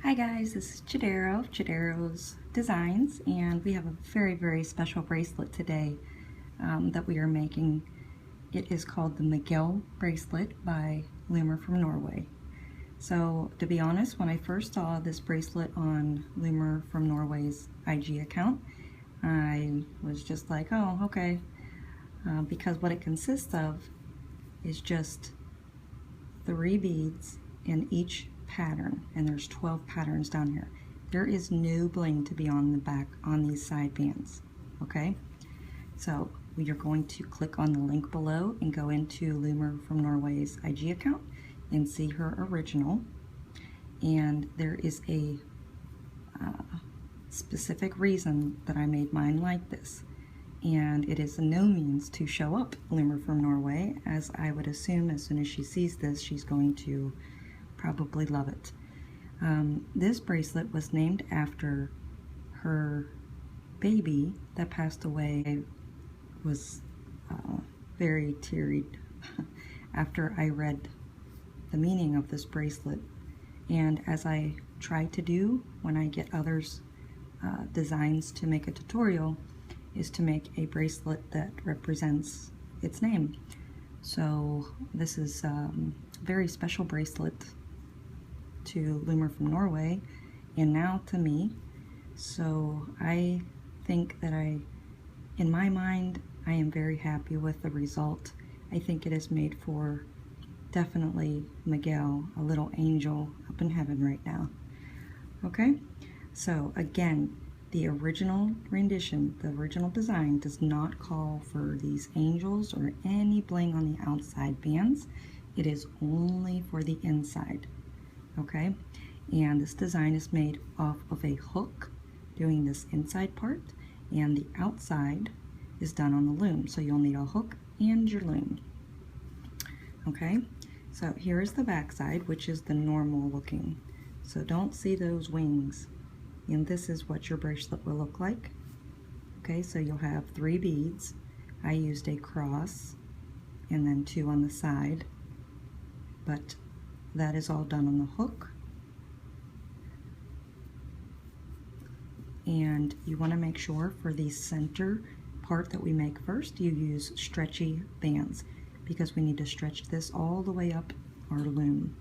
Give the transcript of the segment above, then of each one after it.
Hi guys, this is Chodaros Designs, and we have a very special bracelet today that we are making. It is called the Mikael Bracelet by Loomer from Norway. So to be honest, when I first saw this bracelet on Loomer from Norway's IG account, I was just like, oh, okay, because what it consists of is just 3 beads in each pattern, and there's 12 patterns down here. There is no bling to be on the back on these side bands. Okay, so you're going to click on the link below and go into Loomer from Norway's IG account and see her original, and there is a specific reason that I made mine like this, and it is no means to show up Loomer from Norway, as I would assume as soon as she sees this she's going to probably love it. This bracelet was named after her baby that passed away. I was very teary after I read the meaning of this bracelet, and as I try to do when I get others designs to make a tutorial, is to make a bracelet that represents its name. So this is a very special bracelet to Loomer from Norway, and now to me. So I think that in my mind, I am very happy with the result. I think it is made for definitely Miguel, a little angel up in heaven right now. Okay, so again, the original rendition, the original design does not call for these angels or any bling on the outside bands. It is only for the inside. Okay, and this design is made off of a hook doing this inside part, and the outside is done on the loom, so you'll need a hook and your loom. Okay, so here is the back side, which is the normal looking, so don't see those wings, and this is what your bracelet will look like. Okay, so you'll have 3 beads. I used a cross and then 2 on the side, but that is all done on the hook. And you want to make sure for the center part that we make first, you use stretchy bands, because we need to stretch this all the way up our loom.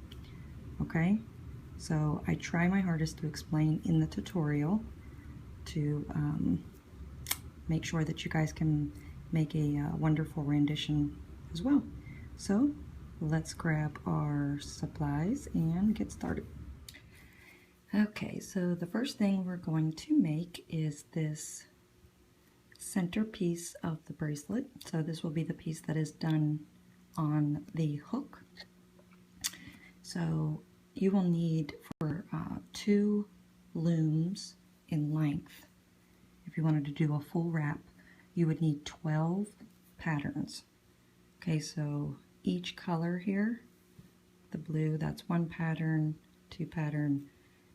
Okay, so I try my hardest to explain in the tutorial to make sure that you guys can make a wonderful rendition as well. So let's grab our supplies and get started. Okay, so the first thing we're going to make is this center piece of the bracelet. So this will be the piece that is done on the hook. So you will need for 2 looms in length. If you wanted to do a full wrap, you would need 12 patterns. Okay, so each color here, the blue, that's 1 pattern, 2 pattern,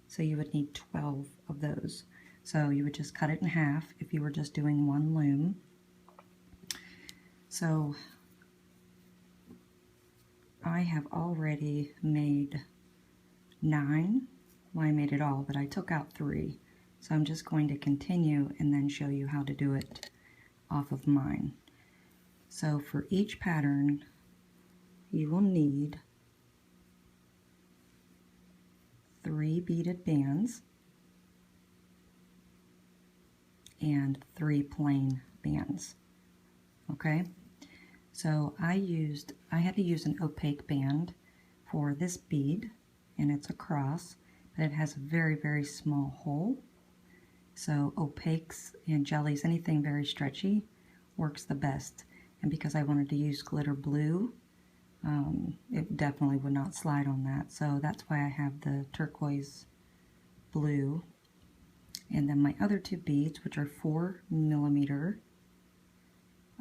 so you would need 12 of those. So you would just cut it in half if you were just doing 1 loom. So I have already made 9. Well, I made it all, but I took out 3. So I'm just going to continue and then show you how to do it off of mine. So for each pattern, you will need 3 beaded bands and 3 plain bands. Okay, so I had to use an opaque band for this bead, and it's a cross, but it has a very small hole. So opaques and jellies, anything very stretchy, works the best. And because I wanted to use glitter blue, it definitely would not slide on that, so that's why I have the turquoise blue. And then my other 2 beads, which are 4mm,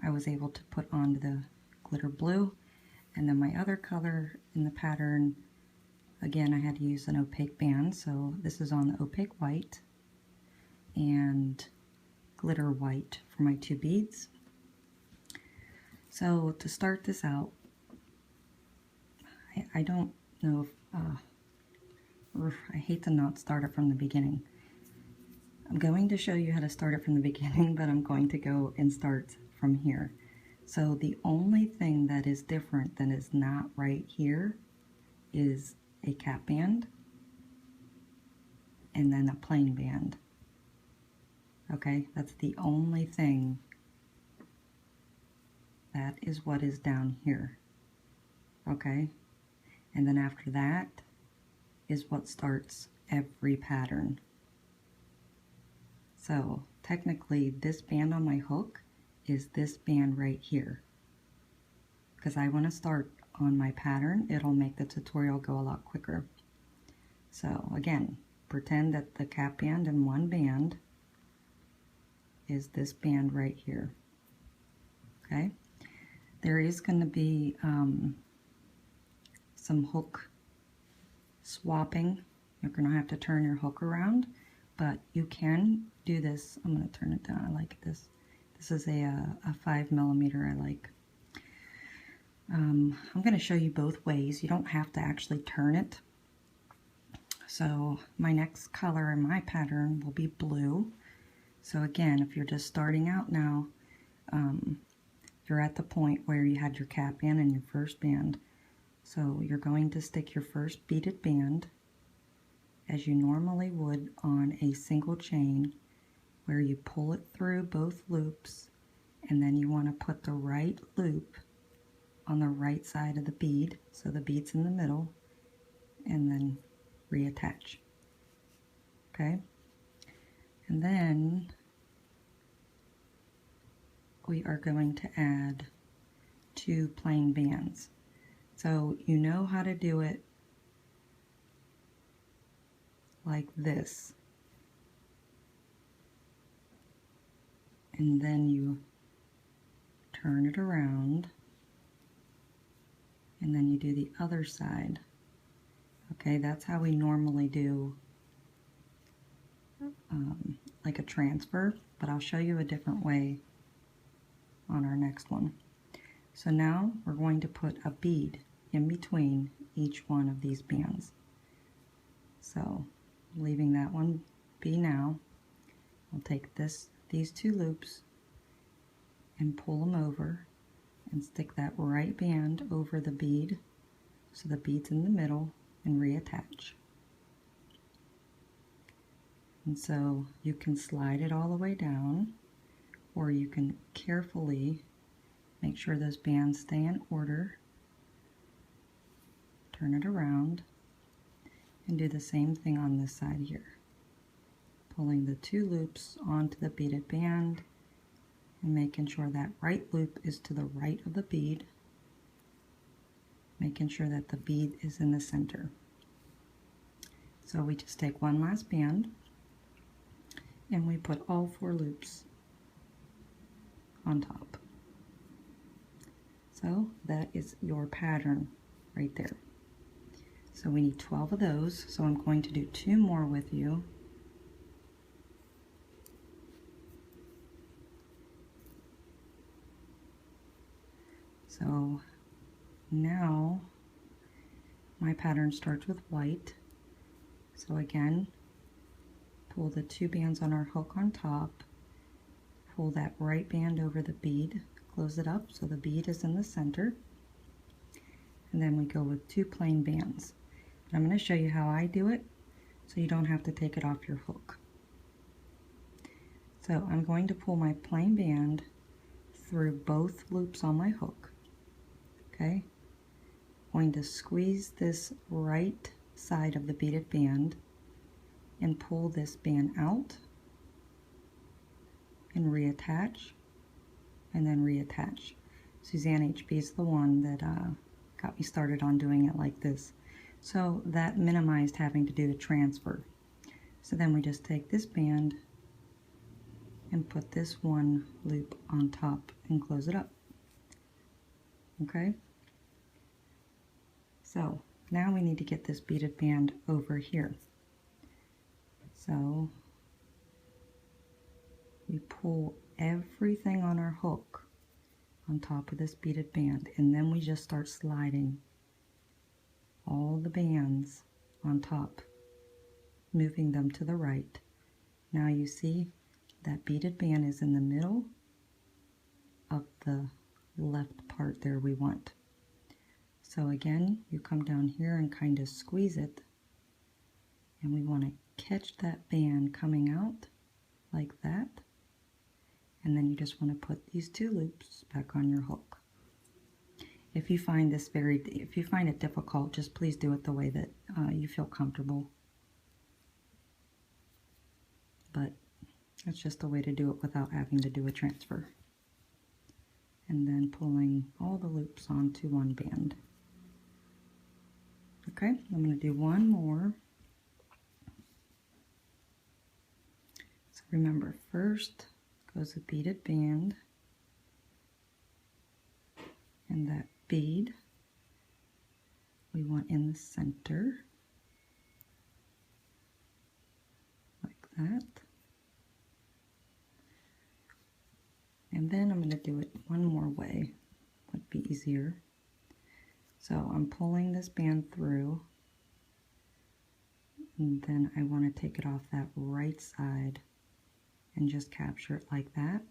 I was able to put on the glitter blue. And then my other color in the pattern, again, I had to use an opaque band, so this is on the opaque white and glitter white for my 2 beads. So to start this out, I don't know if I hate to not start it from the beginning. I'm going to show you how to start it from the beginning, but I'm going to go and start from here. So the only thing that is different that is not right here is a cap band and then a plain band. Okay, that's the only thing. That is what is down here. Okay, and then after that is what starts every pattern. So technically this band on my hook is this band right here. Because I want to start on my pattern, it'll make the tutorial go a lot quicker. So again, pretend that the cap band in one band is this band right here. Okay, there is going to be some hook swapping. You're going to have to turn your hook around, but you can do this. I'm going to turn it down. I like this. This is a 5mm I like. I'm going to show you both ways. You don't have to actually turn it. So my next color in my pattern will be blue. So again, if you're just starting out now, you're at the point where you had your cap band and your first band. So you're going to stick your first beaded band as you normally would on a single chain, where you pull it through both loops, and then you want to put the right loop on the right side of the bead, so the bead's in the middle, and then reattach. Okay, and then we are going to add 2 plain bands. So you know how to do it like this, and then you turn it around, and then you do the other side. Okay, that's how we normally do like a transfer, but I'll show you a different way on our next one. So now we're going to put a bead in between each one of these bands. So leaving that one be now, I'll take these 2 loops and pull them over and stick that right band over the bead, so the bead's in the middle, and reattach. And so you can slide it all the way down, or you can carefully make sure those bands stay in order, turn it around, and do the same thing on this side here. Pulling the 2 loops onto the beaded band and making sure that right loop is to the right of the bead, making sure that the bead is in the center. So we just take one last band and we put all 4 loops on top. So that is your pattern right there. So we need 12 of those, so I'm going to do 2 more with you. So now my pattern starts with white. So again, pull the 2 bands on our hook on top, pull that right band over the bead, close it up so the bead is in the center, and then we go with 2 plain bands. I'm going to show you how I do it so you don't have to take it off your hook. So I'm going to pull my plain band through both loops on my hook. Okay, going to squeeze this right side of the beaded band and pull this band out and reattach, and then reattach. Suzanne HB is the one that got me started on doing it like this. So that minimized having to do the transfer. So then we just take this band and put this one loop on top and close it up. Okay? So now we need to get this beaded band over here. So we pull everything on our hook on top of this beaded band, and then we just start sliding all the bands on top moving them to the right. Now you see that beaded band is in the middle of the left part there we want. So again, you come down here and kind of squeeze it, and we want to catch that band coming out like that, and then you just want to put these 2 loops back on your hook. If you find it difficult, just please do it the way that you feel comfortable. But that's just a way to do it without having to do a transfer. And then pulling all the loops onto one band. Okay, I'm going to do one more. So remember, first goes a beaded band, and that bead we want in the center, like that. And then I'm going to do it one more way, would be easier. So I'm pulling this band through, and then I want to take it off that right side and just capture it like that.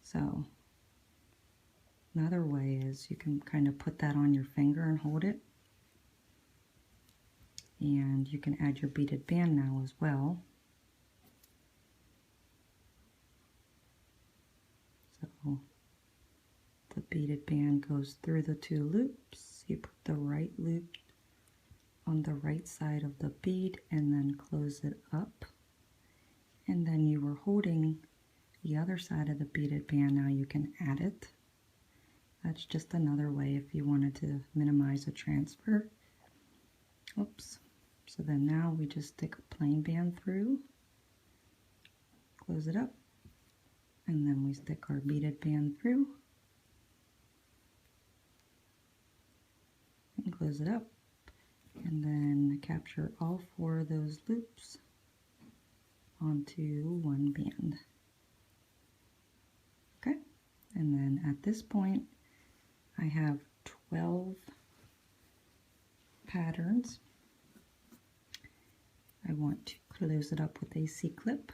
So another way is you can kind of put that on your finger and hold it. And you can add your beaded band now as well. So the beaded band goes through the 2 loops. You put the right loop on the right side of the bead and then close it up. And then you were holding the other side of the beaded band. Now you can add it. That's just another way if you wanted to minimize a transfer. Oops. So then now we just stick a plain band through, close it up, and then we stick our beaded band through and close it up, and then capture all 4 of those loops onto one band. Okay, and then at this point I have 12 patterns. I want to close it up with a C-clip,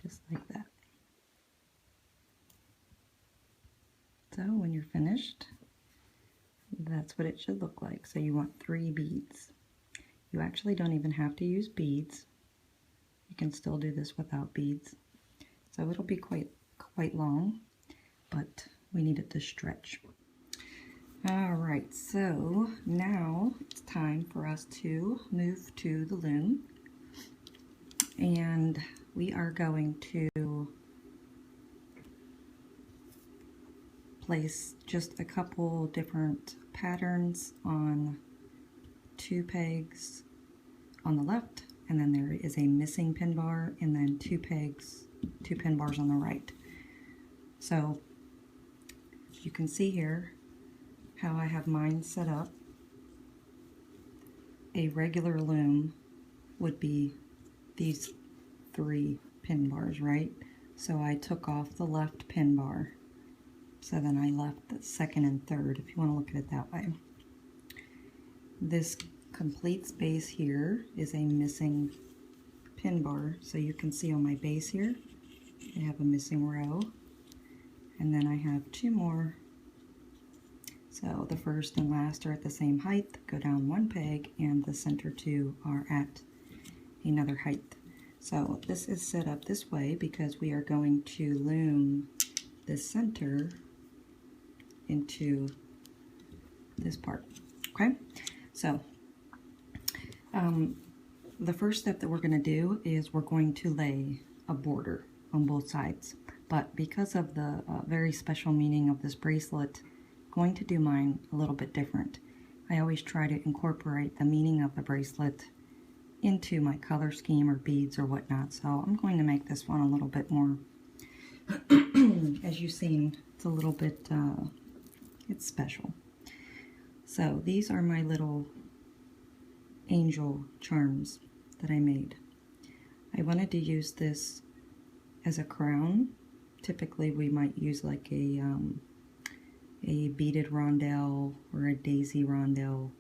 just like that. So when you're finished, that's what it should look like. So you want 3 beads. You actually don't even have to use beads. You can still do this without beads. So it'll be quite long, but we need it to stretch. Alright, so now it's time for us to move to the loom, and we are going to place just a couple different patterns on 2 pegs on the left, and then there is a missing pin bar, and then 2 pegs, 2 pin bars on the right. So you can see here how I have mine set up. A regular loom would be these 3 pin bars, right? So I took off the left pin bar. So then I left the second and third, if you want to look at it that way. This complete space here is a missing pin bar. So you can see on my base here, I have a missing row. And then I have 2 more. So the first and last are at the same height, go down 1 peg, and the center 2 are at another height. So this is set up this way because we are going to loom the center into this part. Okay, so the first step that we're going to do is we're going to lay a border on both sides. But because of the very special meaning of this bracelet, I'm going to do mine a little bit different. I always try to incorporate the meaning of the bracelet into my color scheme or beads or whatnot. So I'm going to make this one a little bit more, as you've seen, it's a little bit, it's special. So these are my little angel charms that I made. I wanted to use this as a crown. Typically we might use like a beaded rondelle or a daisy rondelle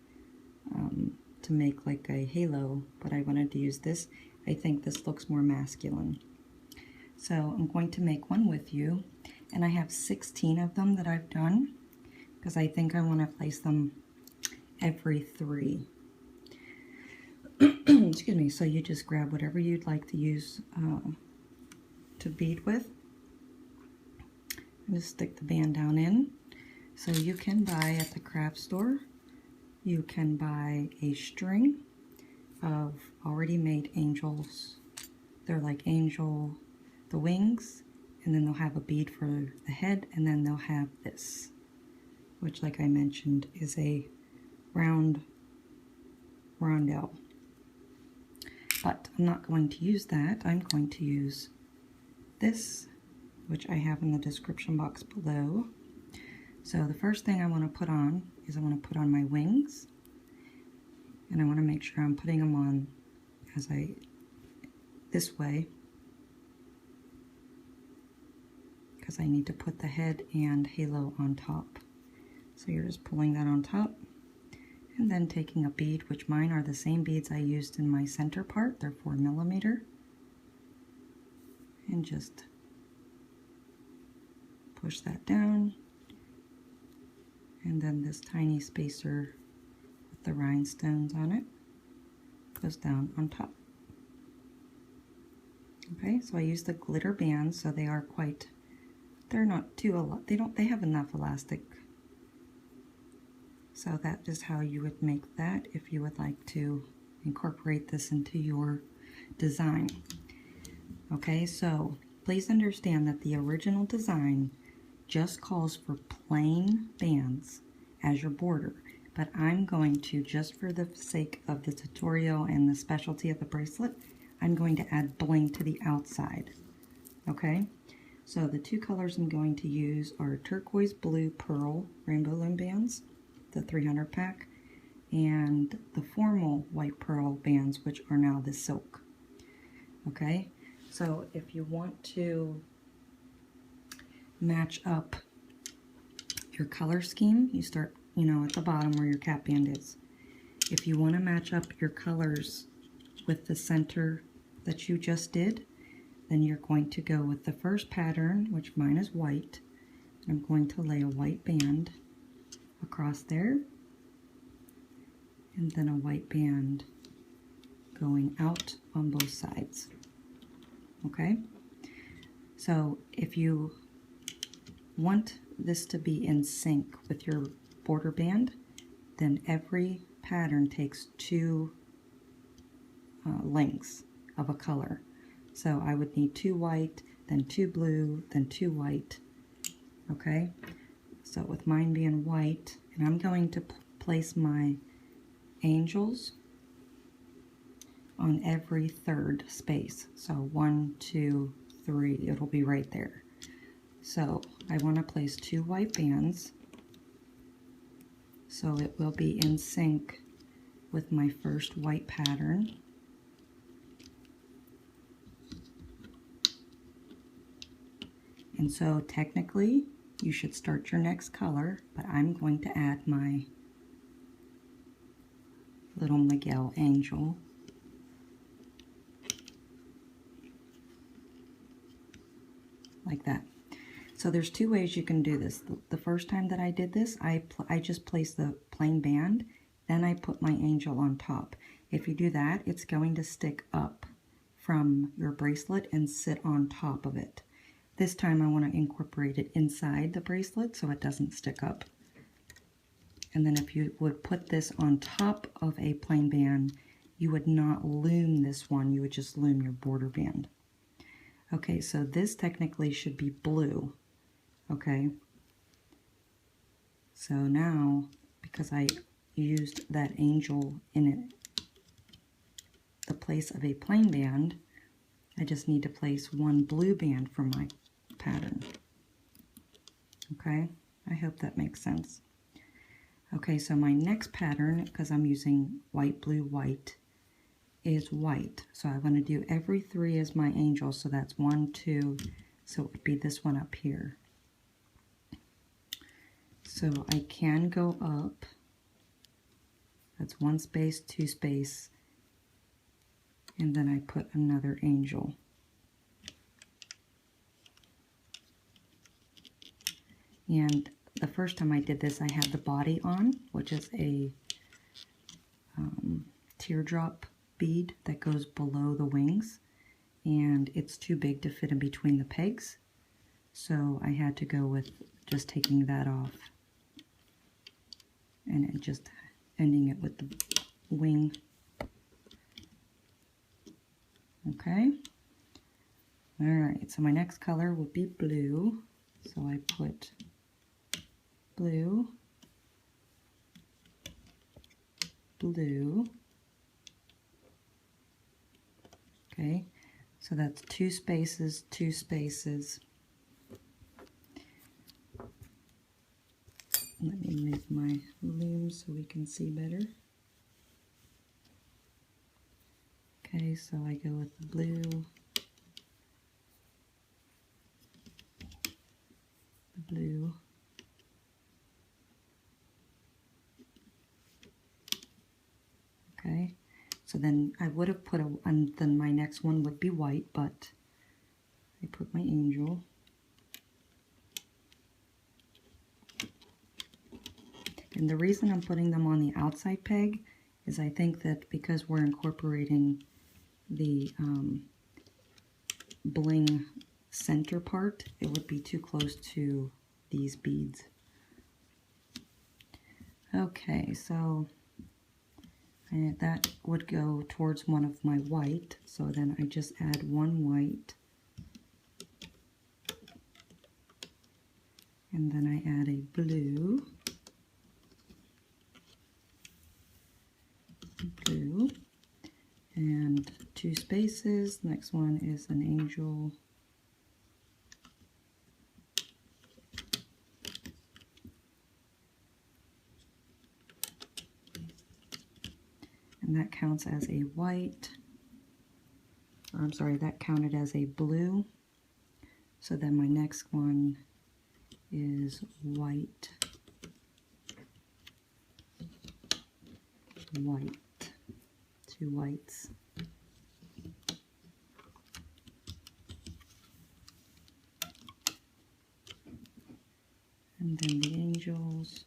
to make like a halo, but I wanted to use this. I think this looks more masculine. So I'm going to make one with you, and I have 16 of them that I've done because I think I want to place them every 3. Excuse me. So you just grab whatever you'd like to use to bead with, and just stick the band down in. So you can buy at the craft store, you can buy a string of already made angels. They're like angel, the wings, and then they'll have a bead for the head, and then they'll have this, which, like I mentioned, is a rondelle. But I'm not going to use that. I'm going to use this, which I have in the description box below. So the first thing I want to put on is I want to put on my wings, and I want to make sure I'm putting them on this way, because I need to put the head and halo on top. So you're just pulling that on top, and then taking a bead, which mine are the same beads I used in my center part. They're 4mm, and just push that down. And then this tiny spacer with the rhinestones on it goes down on top. Okay, so I use the glitter bands, so they are quite, they're not too, they have enough elastic. So that is how you would make that if you would like to incorporate this into your design. Okay, so please understand that the original design just calls for plain bands as your border, but I'm going to, just for the sake of the tutorial and the specialty of the bracelet, I'm going to add bling to the outside. Okay, so the 2 colors I'm going to use are turquoise blue pearl rainbow loom bands, the 300 pack, and the formal white pearl bands, which are now the silk. Okay, so if you want to match up your color scheme, you start, at the bottom where your cap band is. If you want to match up your colors with the center that you just did, then you're going to go with the first pattern, which mine is white. I'm going to lay a white band across there, and then a white band going out on both sides. Okay, so if you want this to be in sync with your border band, then every pattern takes 2 lengths of a color. So I would need 2 white, then 2 blue, then 2 white. Okay, so with mine being white, and I'm going to place my angels on every 3rd space. So 1, 2, 3, it'll be right there. So I want to place 2 white bands so it will be in sync with my first white pattern. And so technically you should start your next color, but I'm going to add my little Miguel angel. Like that. So there's 2 ways you can do this. The first time that I did this, I just placed the plain band, then I put my angel on top. If you do that, it's going to stick up from your bracelet and sit on top of it. This time I want to incorporate it inside the bracelet so it doesn't stick up. And then if you would put this on top of a plain band, you would not loom this one, you would just loom your border band. Okay, so this technically should be blue. Okay, so now, because I used that angel in it, the place of a plain band, I just need to place 1 blue band for my pattern. Okay, I hope that makes sense. Okay, so my next pattern, because I'm using white, blue, white, is white. So I want to do every 3 as my angel, so that's 1, 2, so it would be this one up here. So I can go up a That's one space, two space, and then I put another angel. And the first time I did this, I had the body on, which is a teardrop bead that goes below the wings, and it's too big to fit in between the pegs, so I had to go with just taking that off and just ending it with the wing. Okay, alright, so my next color would be blue, so I put blue, blue. Okay, so that's two spaces, two spaces. Let me move my loom so we can see better. Okay, so I go with the blue, the blue, okay. So then I would have put and then my next one would be white, but I put my angel. And the reason I'm putting them on the outside peg is I think that because we're incorporating the bling center part, it would be too close to these beads. Okay, so that would go towards one of my white, so then I just add one white, and then I add a blue, blue, and two spaces. Next one is an angel, and that counts as a white, or I'm sorry, that counted as a blue. So then my next one is white, white, two whites. And then the angels.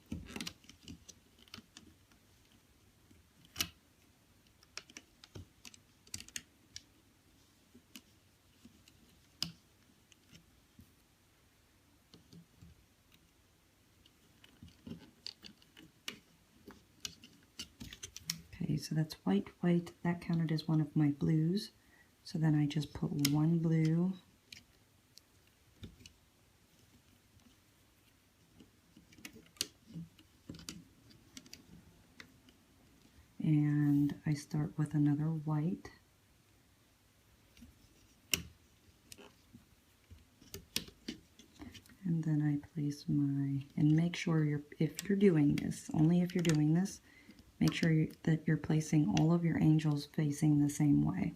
Okay, so that's white, white. That counted as one of my blues. So then I just put one blue, and I start with another white, and then I place my, and make sure if you're doing this, only if you're doing this, make sure that you're placing all of your angels facing the same way.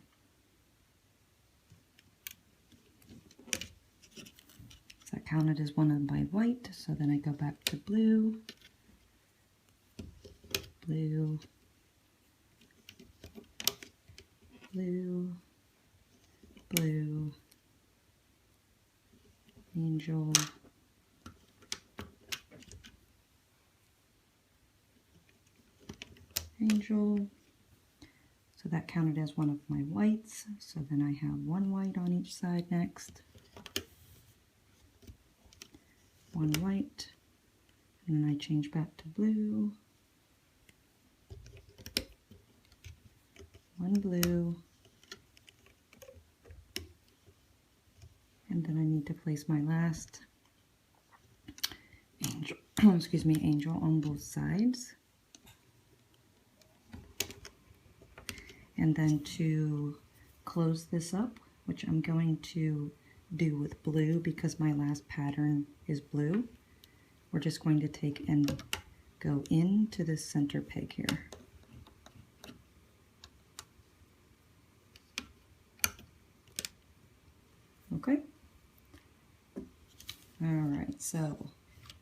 So that counted as one of my white, so then I go back to blue, blue, blue, blue, angel, angel. So that counted as one of my whites. So then I have one white on each side next. One white. And then I change back to blue. One blue. And then I need to place my last angel, excuse me, angel on both sides. And then to close this up, which I'm going to do with blue because my last pattern is blue, we're just going to take and go into this center peg here. Okay? Alright, so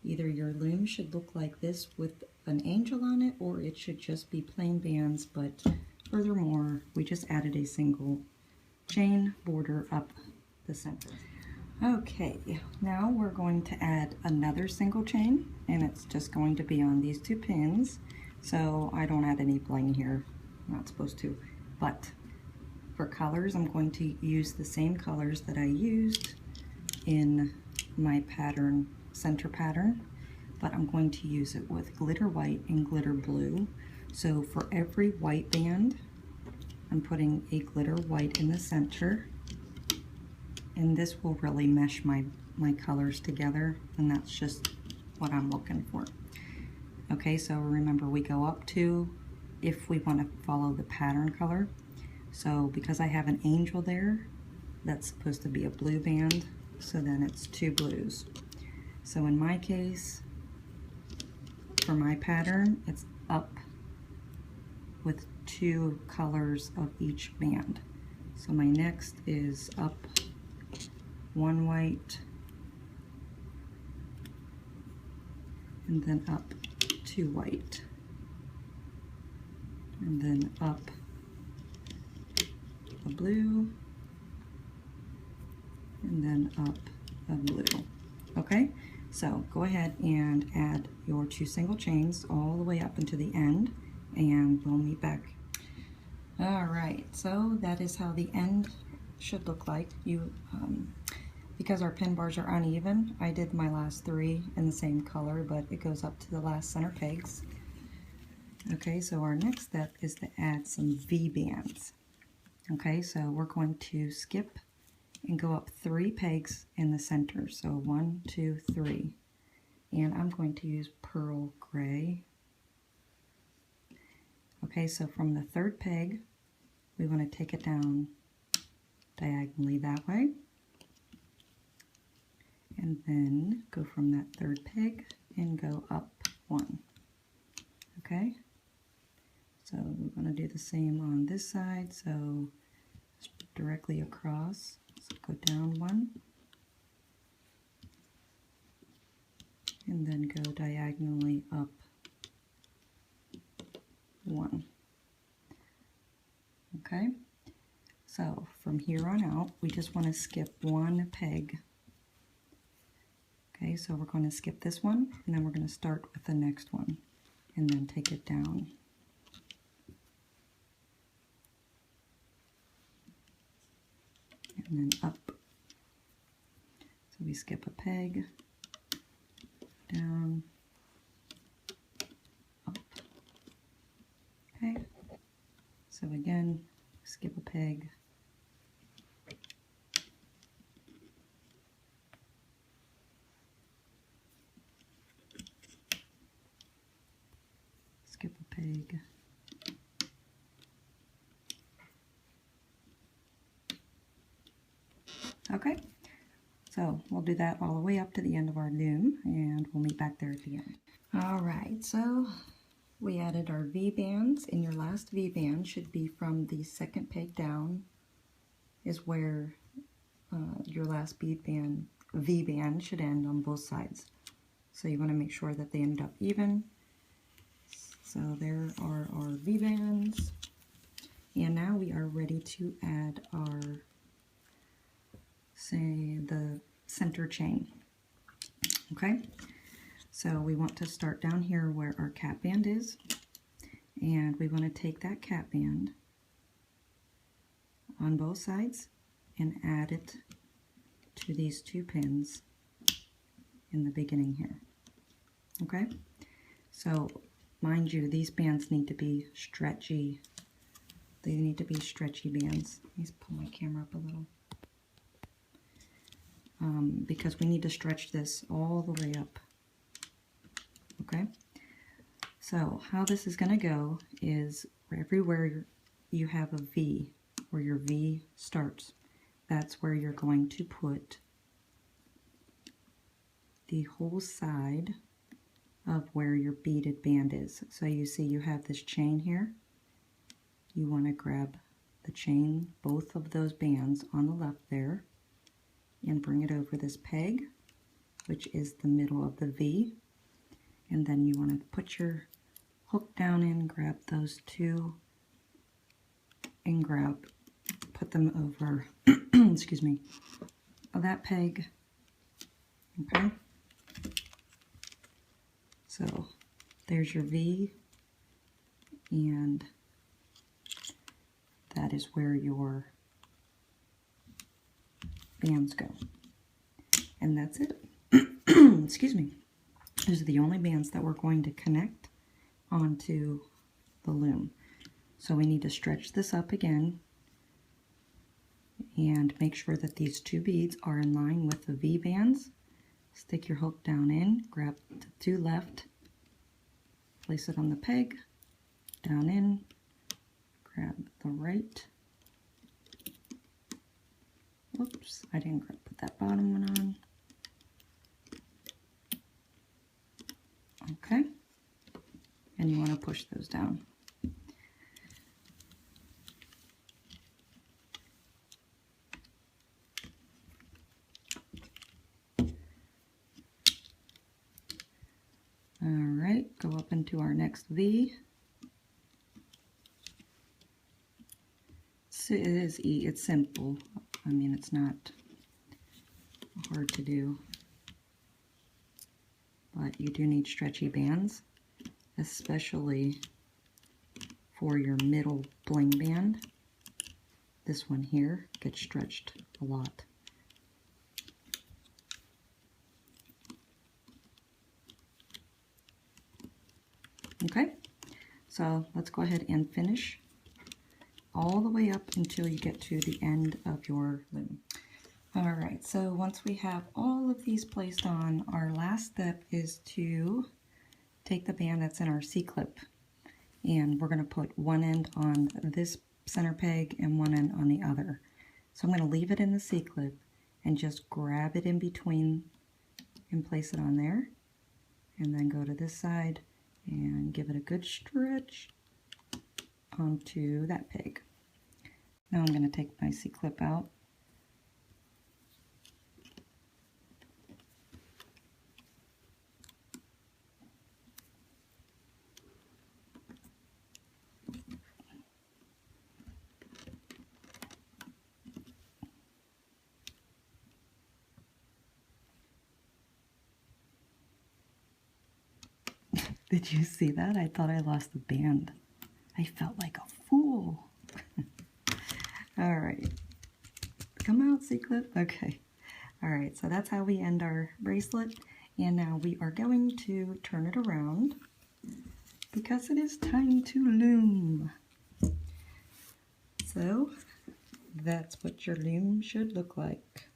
either your loom should look like this with an angel on it, or it should just be plain bands, but furthermore, we just added a single chain border up the center. Okay, now we're going to add another single chain, and it's just going to be on these two pins. So I don't add any bling here, I'm not supposed to, but for colors, I'm going to use the same colors that I used in my pattern, center pattern, but I'm going to use it with glitter white and glitter blue. So for every white band, I'm putting a glitter white in the center, and this will really mesh my colors together, and that's just what I'm looking for. Okay, so remember, we go up to, if we want to follow the pattern color. So because I have an angel there, that's supposed to be a blue band, so then it's 2 blues. So in my case, for my pattern, it's up with 2 colors of each band. So my next is up 1 white, and then up 2 white, and then up a blue, and then up a blue. Okay, so go ahead and add your 2 single chains all the way up into the end, and we'll meet back. All right, so that is how the end should look like. Because our pin bars are uneven, I did my last 3 in the same color, but it goes up to the last center pegs. Okay, so our next step is to add some V bands. Okay, so we're going to skip and go up 3 pegs in the center. So 1, 2, 3. And I'm going to use pearl gray. Okay, so from the 3rd peg, we want to take it down diagonally that way. And then go from that 3rd peg and go up 1. Okay, so we're going to do the same on this side, so directly across, so go down 1, and then go diagonally up 1. Okay, so from here on out, we just want to skip 1 peg. Okay, so we're going to skip this one, and then we're going to start with the next one, and then take it down. And then up. So we skip a peg, down, up. Okay, so again, skip a peg, skip a peg, okay, so we'll do that all the way up to the end of our loom, and we'll meet back there at the end. All right, so we added our V bands, and your last V band should be from the 2nd peg down is where your last bead band, V band, should end on both sides. So you want to make sure that they end up even. So there are our V bands, and now we are ready to add our, say, the center chain. Okay, so we want to start down here where our cap band is, and we want to take that cap band on both sides and add it to these 2 pins in the beginning here. Okay, so mind you, these bands need to be stretchy. They need to be stretchy bands. Let me pull my camera up a little. Because we need to stretch this all the way up. Okay, so how this is going to go is everywhere you have a V, where your V starts, that's where you're going to put the whole side of where your beaded band is. So you see you have this chain here. You want to grab the chain, both of those bands on the left there, and bring it over this peg, which is the middle of the V, And then you want to put your hook down in, grab those two, and put them over, excuse me, that peg, okay? So there's your V, and that is where your bands go. And that's it. Excuse me. Those are the only bands that we're going to connect onto the loom. So we need to stretch this up again and make sure that these two beads are in line with the V bands. Stick your hook down in, grab the two left, place it on the peg, down in, grab the right. Whoops, I didn't put that bottom one on. Okay, and you want to push those down. All right, go up into our next V. It's simple. I mean, it's not hard to do, but you do need stretchy bands, especially for your middle bling band. This one here gets stretched a lot. Okay, so let's go ahead and finish all the way up until you get to the end of your loom. All right, so once we have all of these placed on, our last step is to take the band that's in our C-clip, and we're going to put one end on this center peg and one end on the other. So I'm going to leave it in the C-clip and just grab it in between and place it on there, and then go to this side and give it a good stretch onto that peg. Now I'm going to take my C-clip out. Did you see that? I thought I lost the band. I felt like a fool. All right. Come out, C-clip. Okay. All right, so that's how we end our bracelet. And now we are going to turn it around because it is time to loom. So that's what your loom should look like.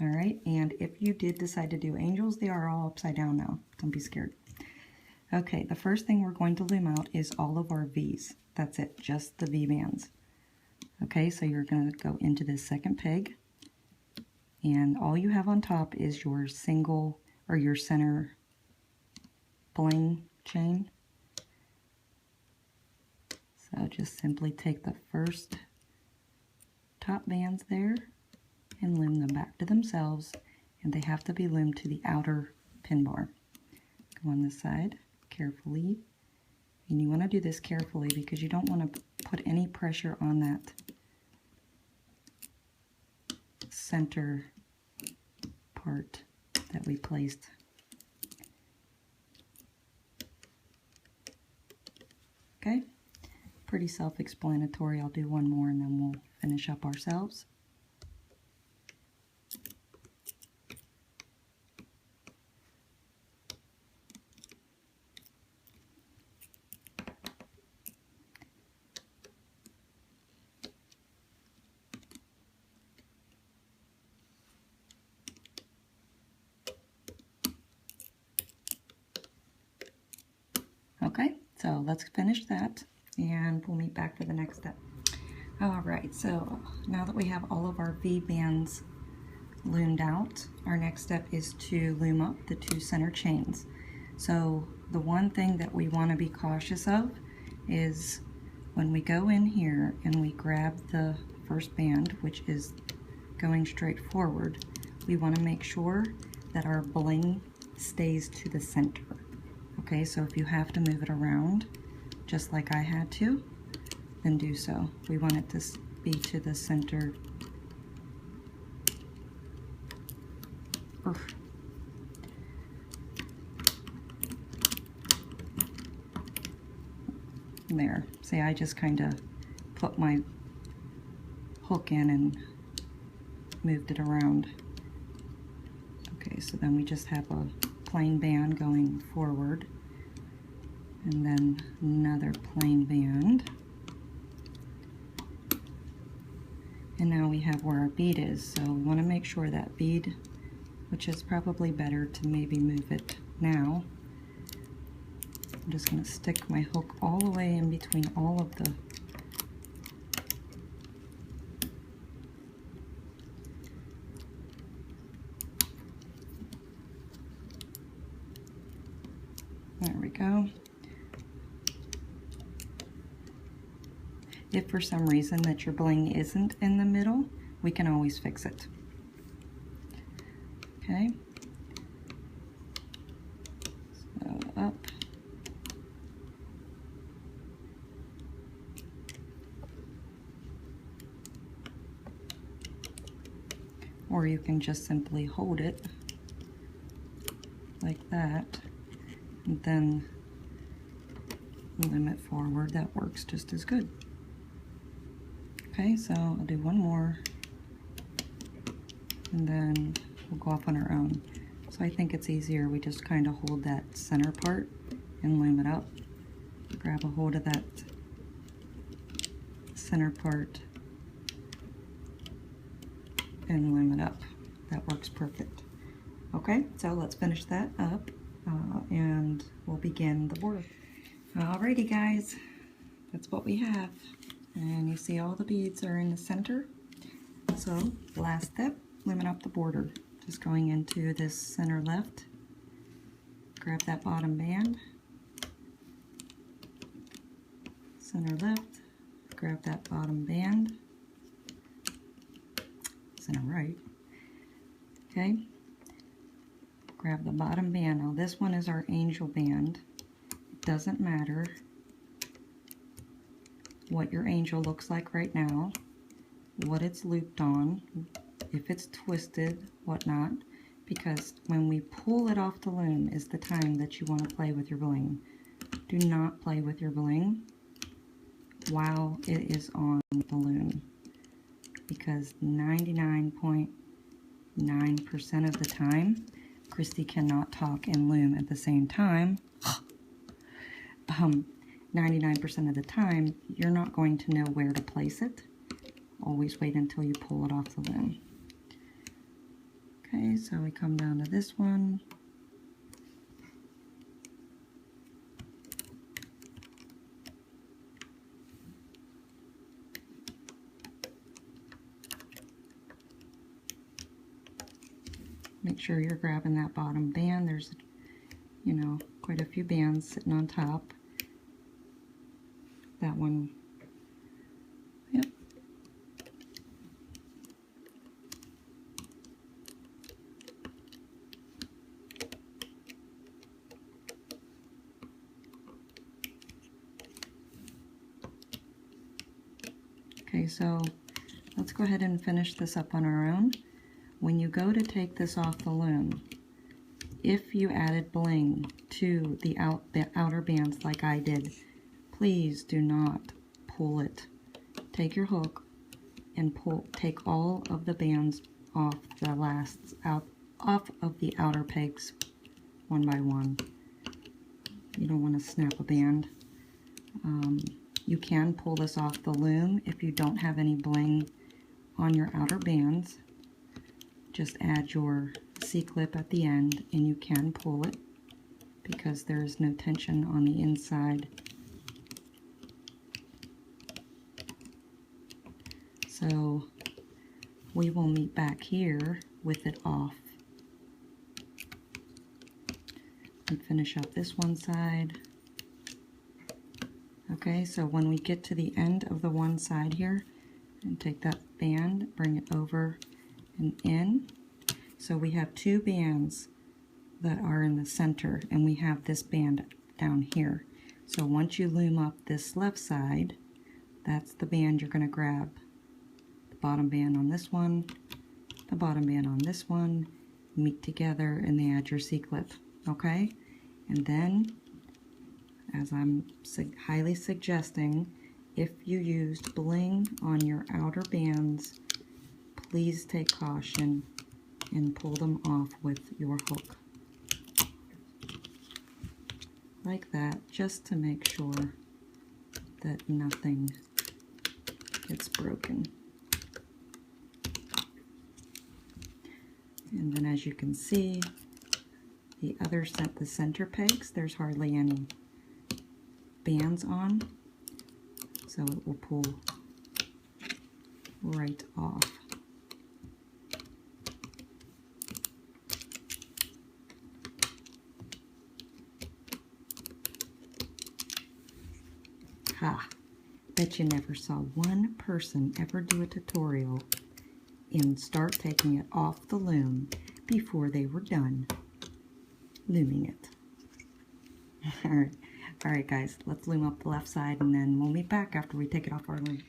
All right, and if you did decide to do angels, they are all upside down now. Don't be scared. Okay, the first thing we're going to loom out is all of our V's. That's it, just the V bands. Okay, so you're going to go into this second peg, and all you have on top is your single or your center bling chain. So just simply take the first top bands there and loom them back to themselves, and they have to be loomed to the outer pin bar. Go on this side carefully, and you want to do this carefully because you don't want to put any pressure on that center part that we placed. Okay, pretty self-explanatory. I'll do one more and then we'll finish up ourselves. Okay, so let's finish that and we'll meet back for the next step. All right, so now that we have all of our V bands loomed out, our next step is to loom up the two center chains. So the one thing that we want to be cautious of is when we go in here and we grab the first band, which is going straight forward, we want to make sure that our bling stays to the center. Okay, so if you have to move it around, just like I had to, then do so. We want it to be to the center. Oof. There. See, I just kind of put my hook in and moved it around. Okay, so then we just have a plain band going forward, and then another plain band. And now we have where our bead is, so we want to make sure that bead, which is probably better to maybe move it now. I'm just going to stick my hook all the way in between all of the there we go. If for some reason that your bling isn't in the middle, we can always fix it. Okay. So up. Or you can just simply hold it like that, and then loom it forward. That works just as good. Okay, so I'll do one more, and then we'll go off on our own. So I think it's easier, we just kind of hold that center part and loom it up. Grab a hold of that center part and loom it up. That works perfect. Okay, so let's finish that up and we'll begin the work. Alrighty guys, that's what we have. And you see all the beads are in the center. So last step, looming up the border. Just going into this center left, grab that bottom band, center left, grab that bottom band, center right, okay, grab the bottom band. Now this one is our angel band. It doesn't matter what your angel looks like right now, what it's looped on, if it's twisted, whatnot, because when we pull it off the loom is the time that you want to play with your bling. Do not play with your bling while it is on the loom, because 99.9% of the time, Christy cannot talk and loom at the same time. 99% of the time, you're not going to know where to place it. Always wait until you pull it off the loom. Okay, so we come down to this one. Make sure you're grabbing that bottom band. There's, you know, quite a few bands sitting on top. That one, yep. Okay, so let's go ahead and finish this up on our own. When you go to take this off the loom, if you added bling to the outer bands like I did, please do not pull it. Take your hook and take all of the bands off off of the outer pegs one by one. You don't want to snap a band. You can pull this off the loom if you don't have any bling on your outer bands. Just add your C-clip at the end and you can pull it because there is no tension on the inside. So we will meet back here with it off and finish up this one side. Okay, so when we get to the end of the one side here, and take that band, bring it over and in. So we have two bands that are in the center, and we have this band down here. So once you loom up this left side, that's the band you're going to grab. The bottom band on this one, the bottom band on this one, meet together, and they add your C-clip, okay? And then, as I'm highly suggesting, if you used bling on your outer bands, please take caution and pull them off with your hook. Like that, just to make sure that nothing gets broken. And then as you can see, the other set, the center pegs, there's hardly any bands on, so it will pull right off. Ha! Bet you never saw one person ever do a tutorial and start taking it off the loom before they were done looming it. Alright guys, let's loom up the left side and then we'll meet back after we take it off our loom.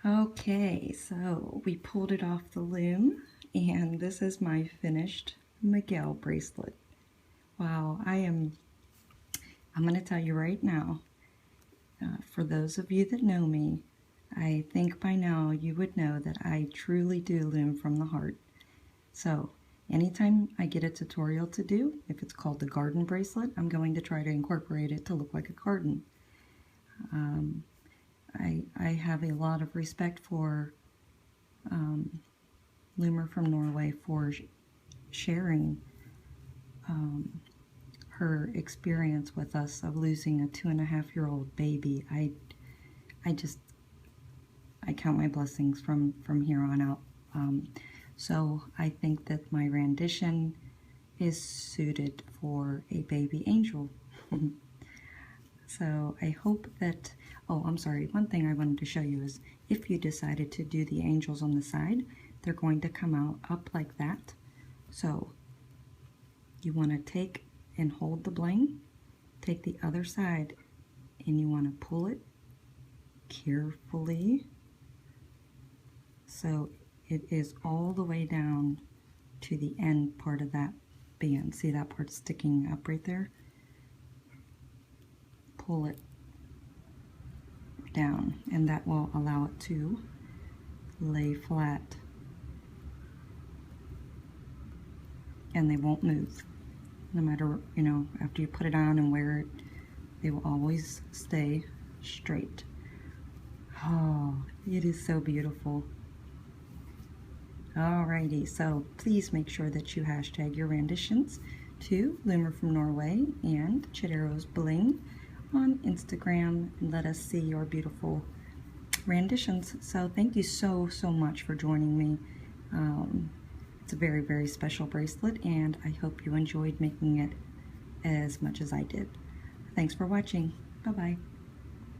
Okay, so we pulled it off the loom and this is my finished Mikael bracelet. Wow, I'm going to tell you right now, for those of you that know me, I think by now you would know that I truly do loom from the heart. So anytime I get a tutorial to do, if it's called the garden bracelet, I'm going to try to incorporate it to look like a garden. I have a lot of respect for Loomer from Norway for sharing her experience with us of losing a 2.5-year-old baby. I count my blessings from here on out. So I think that my rendition is suited for a baby angel. So I hope that, oh, I'm sorry, one thing I wanted to show you is if you decided to do the angels on the side, they're going to come out up like that. So you want to take and hold the bling, take the other side, and you want to pull it carefully so it is all the way down to the end part of that band. See that part sticking up right there? Pull it down, and that will allow it to lay flat, and they won't move. No matter, you know, after you put it on and wear it, they will always stay straight. Oh, it is so beautiful. Alrighty, so please make sure that you hashtag your renditions to Loomer from Norway and Chodaros Bling on Instagram and let us see your beautiful renditions. So thank you so much for joining me. It's a very, very special bracelet, and I hope you enjoyed making it as much as I did. Thanks for watching. Bye-bye.